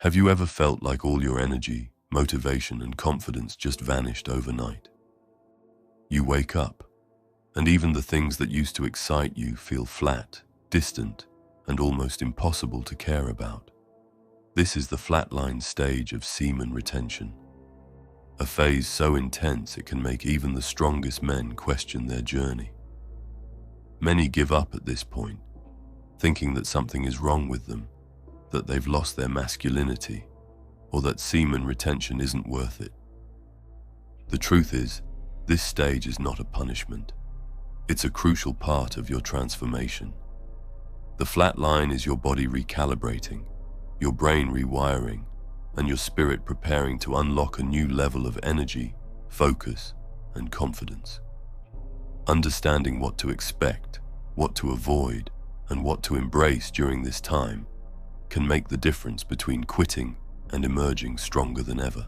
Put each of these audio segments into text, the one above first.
Have you ever felt like all your energy, motivation, and confidence just vanished overnight? You wake up, and even the things that used to excite you feel flat, distant, and almost impossible to care about. This is the flatline stage of semen retention, a phase so intense it can make even the strongest men question their journey. Many give up at this point, thinking that something is wrong with them, that they've lost their masculinity, or that semen retention isn't worth it. The truth is, this stage is not a punishment. It's a crucial part of your transformation. The flatline is your body recalibrating, your brain rewiring, and your spirit preparing to unlock a new level of energy, focus, and confidence. Understanding what to expect, what to avoid, and what to embrace during this time can make the difference between quitting and emerging stronger than ever.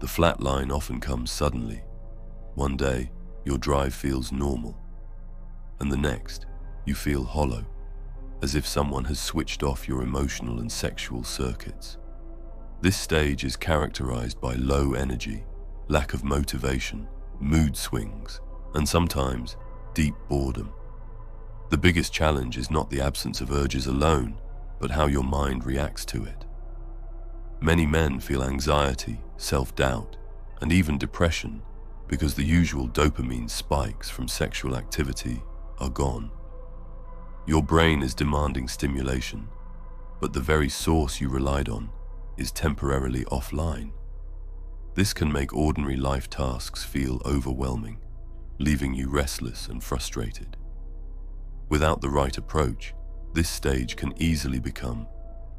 The flatline often comes suddenly. One day, your drive feels normal, and the next, you feel hollow, as if someone has switched off your emotional and sexual circuits. This stage is characterized by low energy, lack of motivation, mood swings, and sometimes deep boredom. The biggest challenge is not the absence of urges alone, but how your mind reacts to it. Many men feel anxiety, self-doubt, and even depression because the usual dopamine spikes from sexual activity are gone. Your brain is demanding stimulation, but the very source you relied on is temporarily offline. This can make ordinary life tasks feel overwhelming, leaving you restless and frustrated. Without the right approach, this stage can easily become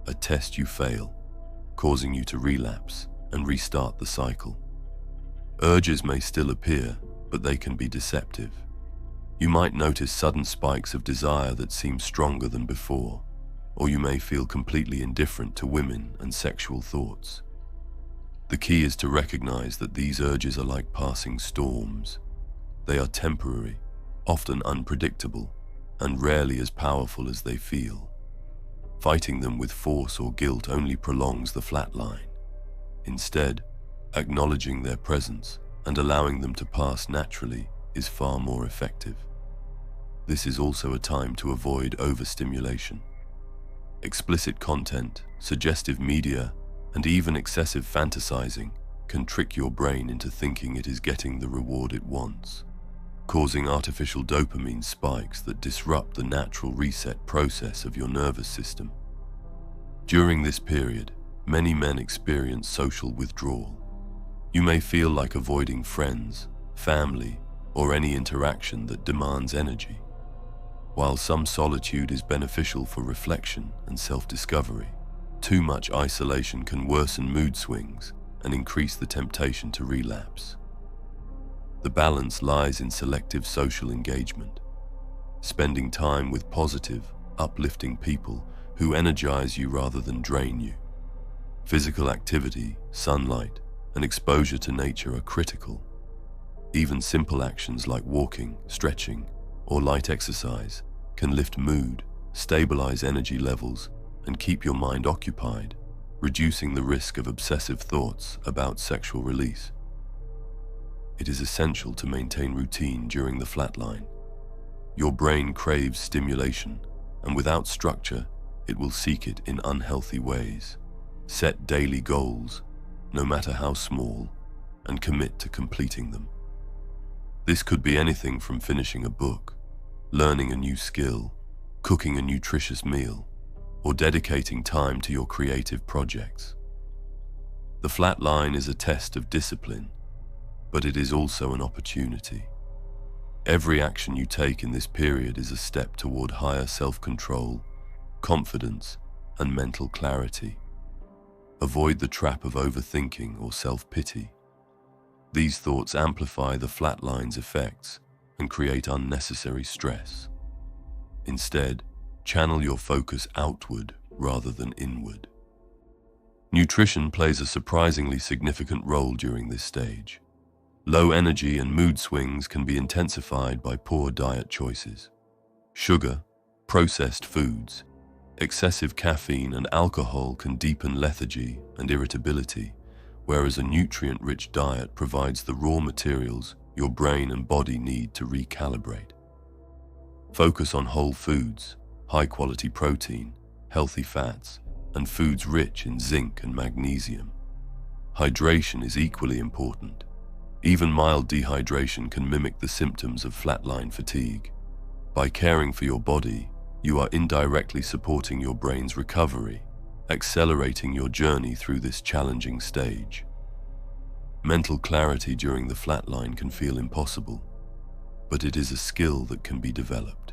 a test you fail, causing you to relapse and restart the cycle. Urges may still appear, but they can be deceptive. You might notice sudden spikes of desire that seem stronger than before, or you may feel completely indifferent to women and sexual thoughts. The key is to recognize that these urges are like passing storms. They are temporary, often unpredictable, and rarely as powerful as they feel. Fighting them with force or guilt only prolongs the flatline. Instead, acknowledging their presence and allowing them to pass naturally is far more effective. This is also a time to avoid overstimulation. Explicit content, suggestive media, and even excessive fantasizing can trick your brain into thinking it is getting the reward it wants, causing artificial dopamine spikes that disrupt the natural reset process of your nervous system. During this period, many men experience social withdrawal. You may feel like avoiding friends, family, or any interaction that demands energy. While some solitude is beneficial for reflection and self-discovery, too much isolation can worsen mood swings and increase the temptation to relapse. The balance lies in selective social engagement, spending time with positive, uplifting people who energize you rather than drain you. Physical activity, sunlight, and exposure to nature are critical. Even simple actions like walking, stretching, or light exercise can lift mood, stabilize energy levels, and keep your mind occupied, reducing the risk of obsessive thoughts about sexual release. It is essential to maintain routine during the flatline. Your brain craves stimulation, and without structure, it will seek it in unhealthy ways. Set daily goals, no matter how small, and commit to completing them. This could be anything from finishing a book, learning a new skill, cooking a nutritious meal, or dedicating time to your creative projects. The flatline is a test of discipline, but it is also an opportunity. Every action you take in this period is a step toward higher self-control, confidence, and mental clarity. Avoid the trap of overthinking or self-pity. These thoughts amplify the flatline's effects and create unnecessary stress. Instead, channel your focus outward rather than inward. Nutrition plays a surprisingly significant role during this stage. Low energy and mood swings can be intensified by poor diet choices. Sugar, processed foods, Excessive caffeine and alcohol can deepen lethargy and irritability, whereas a nutrient-rich diet provides the raw materials your brain and body need to recalibrate. Focus on whole foods, high-quality protein, healthy fats, and foods rich in zinc and magnesium. Hydration is equally important. Even mild dehydration can mimic the symptoms of flatline fatigue. By caring for your body, you are indirectly supporting your brain's recovery, accelerating your journey through this challenging stage. Mental clarity during the flatline can feel impossible, but it is a skill that can be developed.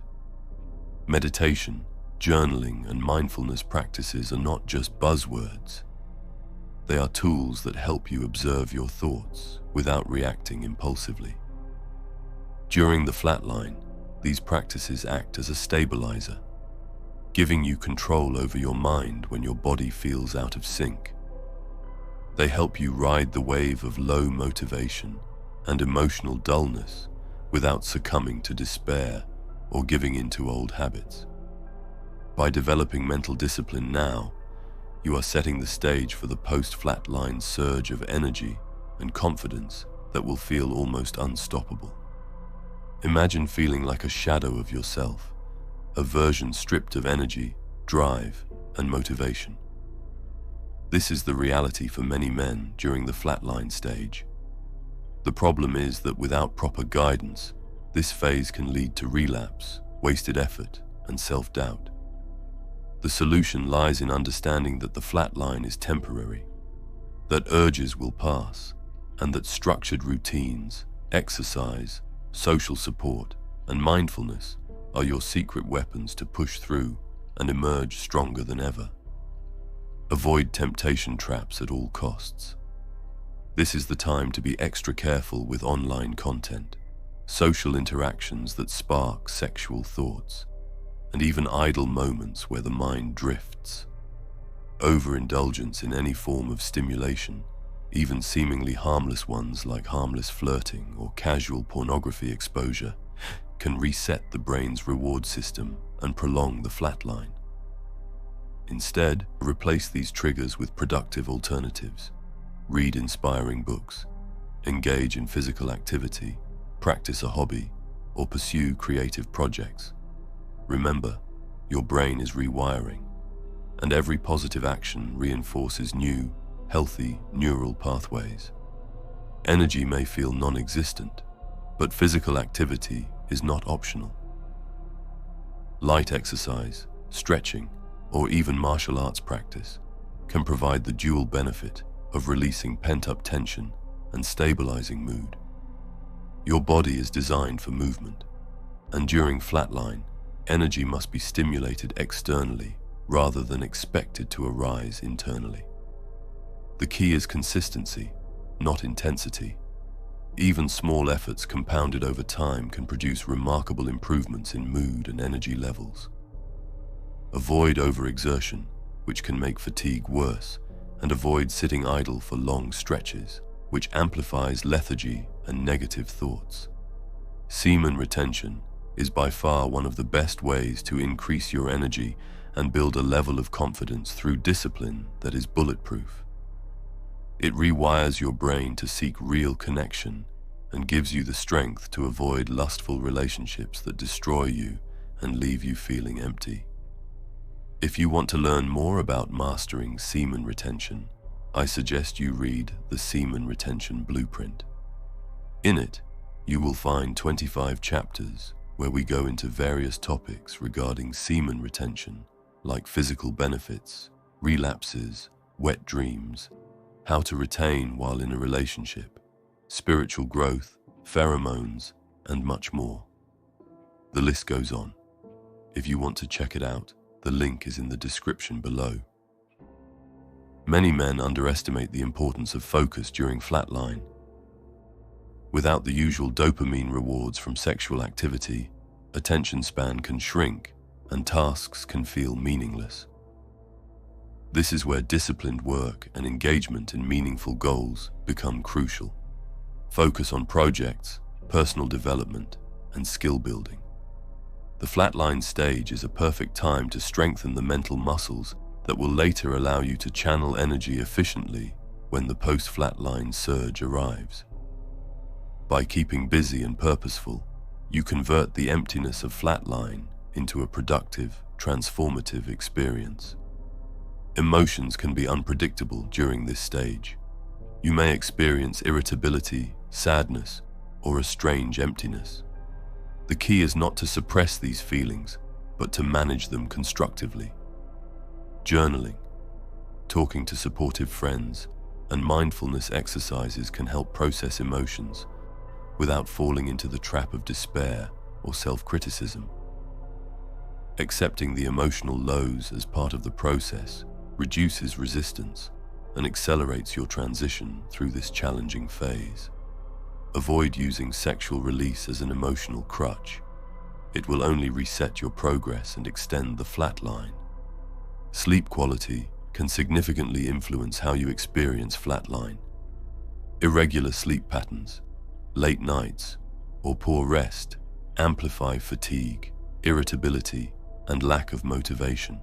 Meditation, journaling, and mindfulness practices are not just buzzwords. They are tools that help you observe your thoughts without reacting impulsively. During the flatline, these practices act as a stabilizer, giving you control over your mind when your body feels out of sync. They help you ride the wave of low motivation and emotional dullness without succumbing to despair or giving in to old habits. By developing mental discipline now, you are setting the stage for the post-flatline surge of energy and confidence that will feel almost unstoppable. Imagine feeling like a shadow of yourself, a version stripped of energy, drive, and motivation. This is the reality for many men during the flatline stage. The problem is that without proper guidance, this phase can lead to relapse, wasted effort, and self-doubt. The solution lies in understanding that the flatline is temporary, that urges will pass, and that structured routines, exercise, social support, and mindfulness are your secret weapons to push through and emerge stronger than ever. Avoid temptation traps at all costs. This is the time to be extra careful with online content, social interactions that spark sexual thoughts, and even idle moments where the mind drifts. Overindulgence in any form of stimulation, even seemingly harmless ones like harmless flirting or casual pornography exposure, can reset the brain's reward system and prolong the flatline. Instead, replace these triggers with productive alternatives. Read inspiring books, engage in physical activity, practice a hobby, or pursue creative projects. Remember, your brain is rewiring, and every positive action reinforces new, healthy neural pathways. Energy may feel non-existent, but physical activity is not optional. Light exercise, stretching, or even martial arts practice can provide the dual benefit of releasing pent-up tension and stabilizing mood. Your body is designed for movement, and during flatline, energy must be stimulated externally rather than expected to arise internally. The key is consistency, not intensity. Even small efforts compounded over time can produce remarkable improvements in mood and energy levels. Avoid overexertion, which can make fatigue worse, and avoid sitting idle for long stretches, which amplifies lethargy and negative thoughts. Semen retention is by far one of the best ways to increase your energy and build a level of confidence through discipline that is bulletproof. It rewires your brain to seek real connection and gives you the strength to avoid lustful relationships that destroy you and leave you feeling empty. If you want to learn more about mastering semen retention, I suggest you read the Semen Retention Blueprint. In it, you will find 25 chapters where we go into various topics regarding semen retention, like physical benefits, relapses, wet dreams, how to retain while in a relationship, spiritual growth, pheromones, and much more. The list goes on. If you want to check it out, the link is in the description below. Many men underestimate the importance of focus during flatline. Without the usual dopamine rewards from sexual activity, attention span can shrink and tasks can feel meaningless. This is where disciplined work and engagement in meaningful goals become crucial. Focus on projects, personal development, and skill building. The flatline stage is a perfect time to strengthen the mental muscles that will later allow you to channel energy efficiently when the post-flatline surge arrives. By keeping busy and purposeful, you convert the emptiness of flatline into a productive, transformative experience. Emotions can be unpredictable during this stage. You may experience irritability, sadness, or a strange emptiness. The key is not to suppress these feelings, but to manage them constructively. Journaling, talking to supportive friends, and mindfulness exercises can help process emotions without falling into the trap of despair or self-criticism. Accepting the emotional lows as part of the process reduces resistance and accelerates your transition through this challenging phase. Avoid using sexual release as an emotional crutch. It will only reset your progress and extend the flatline. Sleep quality can significantly influence how you experience flatline. Irregular sleep patterns, late nights, or poor rest amplify fatigue, irritability, and lack of motivation.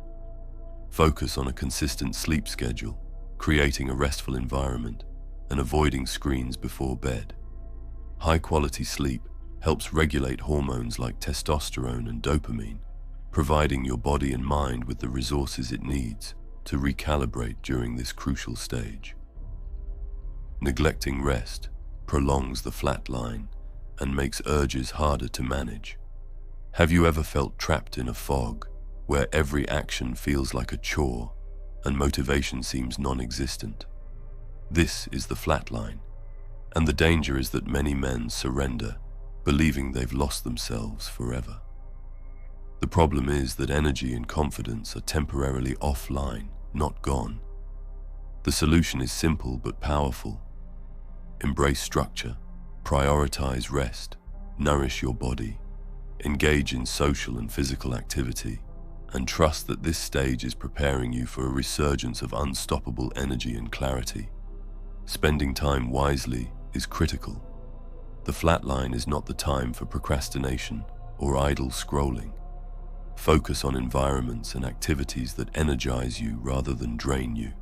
Focus on a consistent sleep schedule, creating a restful environment, and avoiding screens before bed. High-quality sleep helps regulate hormones like testosterone and dopamine, providing your body and mind with the resources it needs to recalibrate during this crucial stage. Neglecting rest prolongs the flatline and makes urges harder to manage. Have you ever felt trapped in a fog where every action feels like a chore and motivation seems non-existent? This is the flatline, and the danger is that many men surrender, believing they've lost themselves forever. The problem is that energy and confidence are temporarily offline, not gone. The solution is simple but powerful. Embrace structure, prioritize rest, nourish your body, engage in social and physical activity, and trust that this stage is preparing you for a resurgence of unstoppable energy and clarity. Spending time wisely is critical. The flatline is not the time for procrastination or idle scrolling. Focus on environments and activities that energize you rather than drain you.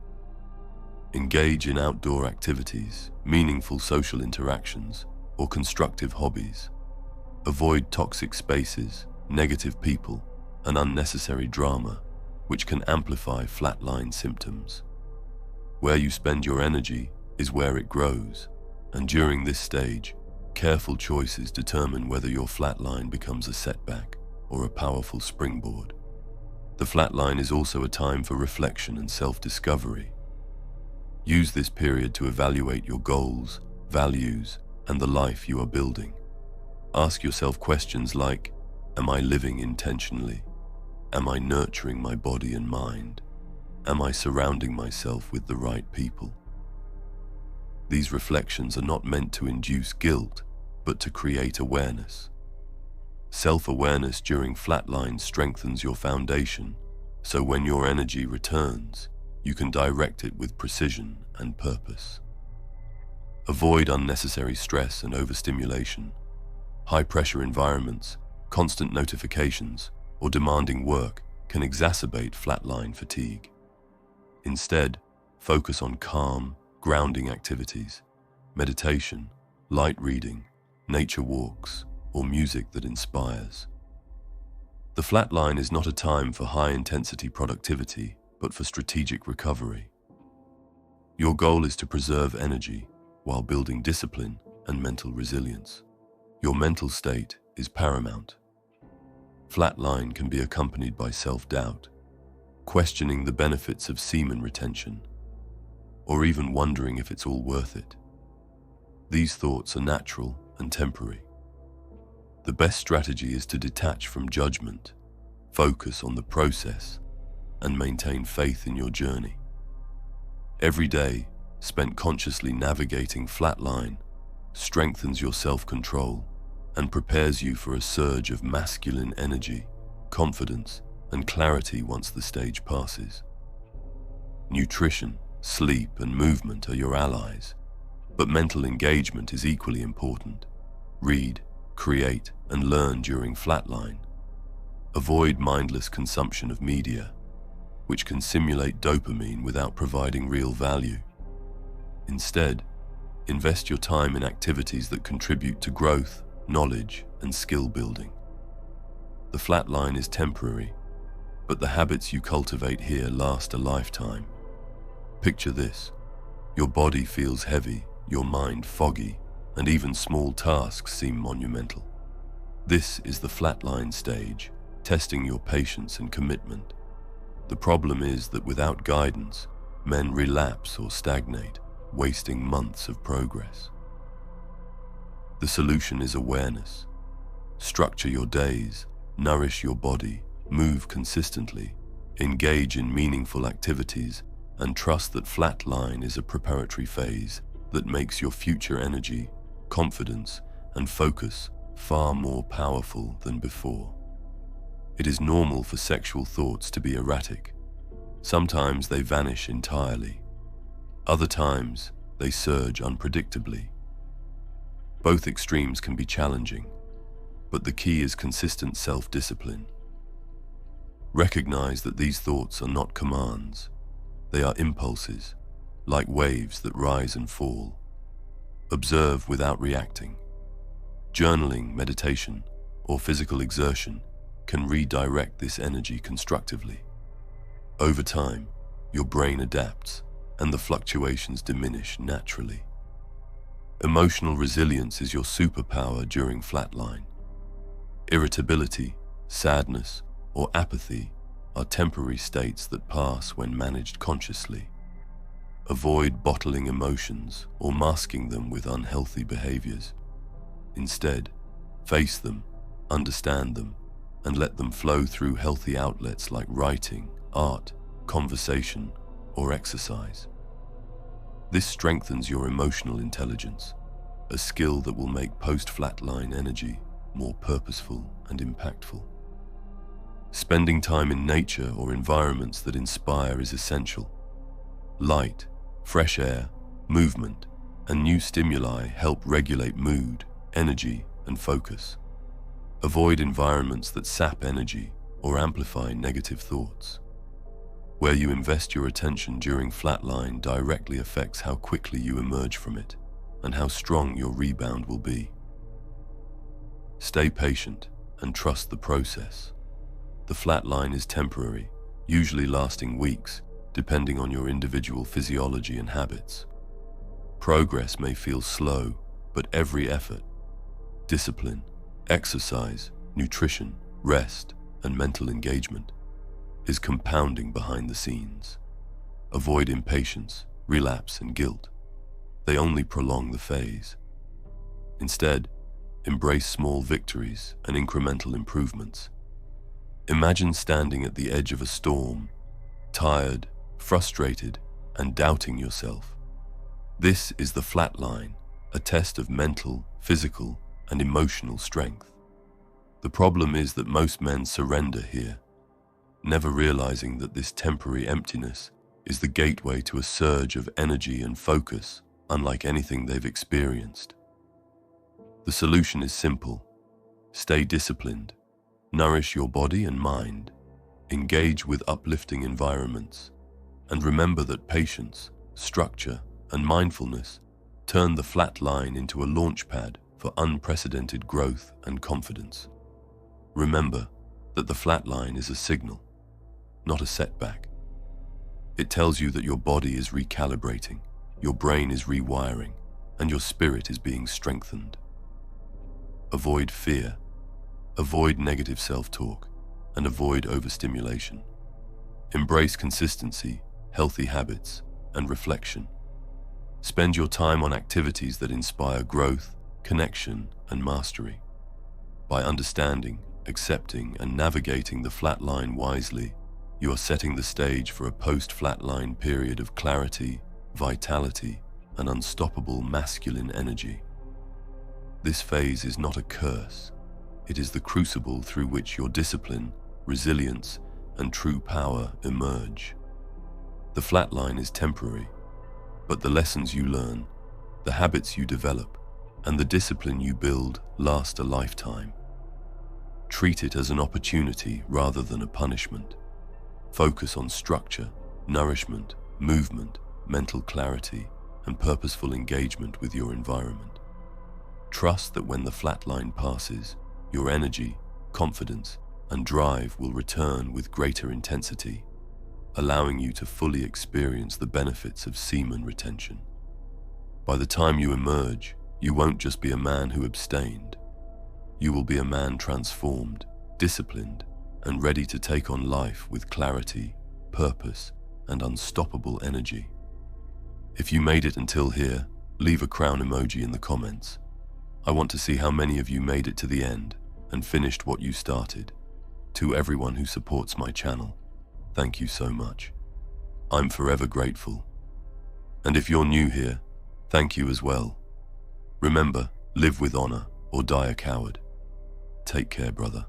Engage in outdoor activities, meaningful social interactions, or constructive hobbies. Avoid toxic spaces, negative people, and unnecessary drama, which can amplify flatline symptoms. Where you spend your energy is where it grows, and during this stage, careful choices determine whether your flatline becomes a setback or a powerful springboard. The flatline is also a time for reflection and self-discovery. Use this period to evaluate your goals, values, and the life you are building. Ask yourself questions like, am I living intentionally? Am I nurturing my body and mind? Am I surrounding myself with the right people? These reflections are not meant to induce guilt, but to create awareness. Self-awareness during flatline strengthens your foundation, so when your energy returns, you can direct it with precision and purpose. Avoid unnecessary stress and overstimulation. High-pressure environments, constant notifications, or demanding work can exacerbate flatline fatigue. Instead, focus on calm, grounding activities, meditation, light reading, nature walks, or music that inspires. The flatline is not a time for high-intensity productivity, but for strategic recovery. Your goal is to preserve energy while building discipline and mental resilience. Your mental state is paramount. Flatline can be accompanied by self-doubt, questioning the benefits of semen retention, or even wondering if it's all worth it. These thoughts are natural and temporary. The best strategy is to detach from judgment, focus on the process, and maintain faith in your journey. Every day spent consciously navigating flatline strengthens your self-control and prepares you for a surge of masculine energy, confidence, and clarity once the stage passes. Nutrition, sleep, and movement are your allies, but mental engagement is equally important. Read, create, and learn during flatline. Avoid mindless consumption of media, which can simulate dopamine without providing real value. Instead, invest your time in activities that contribute to growth, knowledge, and skill building. The flatline is temporary, but the habits you cultivate here last a lifetime. Picture this: your body feels heavy, your mind foggy, and even small tasks seem monumental. This is the flatline stage, testing your patience and commitment. The problem is that without guidance, men relapse or stagnate, wasting months of progress. The solution is awareness. Structure your days, nourish your body, move consistently, engage in meaningful activities, and trust that flatline is a preparatory phase that makes your future energy, confidence, and focus far more powerful than before. It is normal for sexual thoughts to be erratic. Sometimes they vanish entirely. Other times, they surge unpredictably. Both extremes can be challenging, but the key is consistent self-discipline. Recognize that these thoughts are not commands. They are impulses, like waves that rise and fall. Observe without reacting. Journaling, meditation, or physical exertion can redirect this energy constructively. Over time, your brain adapts, and the fluctuations diminish naturally. Emotional resilience is your superpower during flatline. Irritability, sadness, or apathy are temporary states that pass when managed consciously. Avoid bottling emotions or masking them with unhealthy behaviors. Instead, face them, understand them, and let them flow through healthy outlets like writing, art, conversation, or exercise. This strengthens your emotional intelligence, a skill that will make post-flatline energy more purposeful and impactful. Spending time in nature or environments that inspire is essential. Light, fresh air, movement, and new stimuli help regulate mood, energy, and focus. Avoid environments that sap energy or amplify negative thoughts. Where you invest your attention during flatline directly affects how quickly you emerge from it and how strong your rebound will be. Stay patient and trust the process. The flatline is temporary, usually lasting weeks, depending on your individual physiology and habits. Progress may feel slow, but every effort, discipline, exercise, nutrition, rest, and mental engagement is compounding behind the scenes. Avoid impatience, relapse, and guilt. They only prolong the phase. Instead, embrace small victories and incremental improvements. Imagine standing at the edge of a storm, tired, frustrated, and doubting yourself. This is the flatline, a test of mental, physical, and emotional strength. The problem is that most men surrender here, never realizing that this temporary emptiness is the gateway to a surge of energy and focus unlike anything they've experienced. The solution is simple. Stay disciplined, nourish your body and mind, engage with uplifting environments, and remember that patience, structure, and mindfulness turn the flatline into a launchpad for unprecedented growth and confidence. Remember that the flatline is a signal, not a setback. It tells you that your body is recalibrating, your brain is rewiring, and your spirit is being strengthened. Avoid fear, avoid negative self-talk, and avoid overstimulation. Embrace consistency, healthy habits, and reflection. Spend your time on activities that inspire growth, connection, and mastery. By understanding, accepting, and navigating the flatline wisely, you are setting the stage for a post-flatline period of clarity, vitality, and unstoppable masculine energy. This phase is not a curse. It is the crucible through which your discipline, resilience, and true power emerge. The flatline is temporary, but the lessons you learn, the habits you develop, and the discipline you build last a lifetime. Treat it as an opportunity rather than a punishment. Focus on structure, nourishment, movement, mental clarity, and purposeful engagement with your environment. Trust that when the flatline passes, your energy, confidence, and drive will return with greater intensity, allowing you to fully experience the benefits of semen retention. By the time you emerge, you won't just be a man who abstained. You will be a man transformed, disciplined, and ready to take on life with clarity, purpose, and unstoppable energy. If you made it until here, leave a crown emoji in the comments. I want to see how many of you made it to the end and finished what you started. To everyone who supports my channel, thank you so much. I'm forever grateful. And if you're new here, thank you as well. Remember, live with honor or die a coward. Take care, brother.